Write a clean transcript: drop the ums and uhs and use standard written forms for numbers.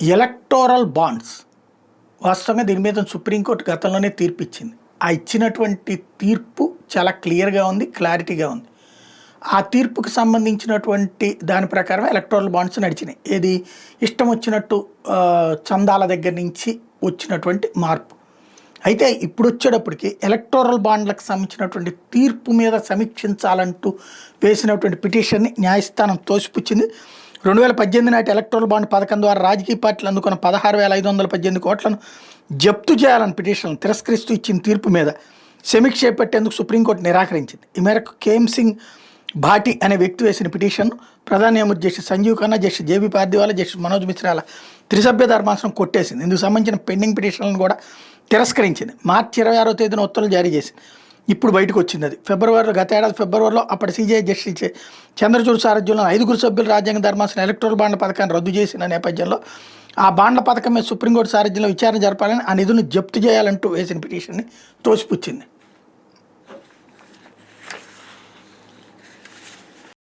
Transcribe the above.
Electoral bonds వాస్తవంగా దీని మీద సుప్రీంకోర్టు గతంలోనే తీర్పు ఇచ్చింది. ఆ ఇచ్చినటువంటి తీర్పు చాలా క్లియర్గా ఉంది, క్లారిటీగా ఉంది. ఆ తీర్పుకి సంబంధించినటువంటి దాని ప్రకారం ఎలక్టోరల్ బాండ్స్ నడిచినాయి. ఏది ఇష్టం వచ్చినట్టు చందాల దగ్గర నుంచి వచ్చినటువంటి మార్పు. అయితే ఇప్పుడు వచ్చేటప్పటికి ఎలక్టోరల్ బాండ్లకు సంబంధించినటువంటి తీర్పు మీద సమీక్షించాలంటూ వేసినటువంటి పిటిషన్ని న్యాయస్థానం తోసిపుచ్చింది. 2018 నాటి ఎలక్టోరల్ బాండ్ పథకం ద్వారా రాజకీయ పార్టీలు అందుకున్న 16,518 కోట్లను జప్తు చేయాలని పిటిషన్లను తిరస్కరిస్తూ ఇచ్చిన తీర్పు మీద సమీక్ష చేపట్టేందుకు సుప్రీంకోర్టు నిరాకరించింది. ఈ మేరకు కేఎం సింగ్ భాటి అనే వ్యక్తి వేసిన పిటిషన్ను ప్రధాన న్యాయమూర్తి justice Sanjiv Khanna, justice JB Pardiwala, justice Manoj మిశ్రాల త్రిసభ్య ధర్మాసనం కొట్టేసింది. ఇందుకు సంబంధించిన పెండింగ్ పిటిషన్లను కూడా తిరస్కరించింది. మార్చి 26వ తేదీన ఉత్తర్వులు జారీ చేసింది. ఇప్పుడు బయటకు వచ్చింది అది. గత ఏడాది ఫిబ్రవరిలో అప్పటి సీజీఐ జస్టిస్ చంద్రచూడ్ సారథ్యంలో 5 సభ్యుల రాజ్యాంగ ధర్మాసనం ఎలక్టోరల్ బాండ్ల పథకాన్ని రద్దు చేసిన నేపథ్యంలో ఆ బాండ్ల పథకం మీద సుప్రీంకోర్టు సారథ్యంలో విచారణ జరపాలని, ఆ నిధులను జప్తు చేయాలంటూ వేసిన పిటిషన్ని తోసిపుచ్చింది.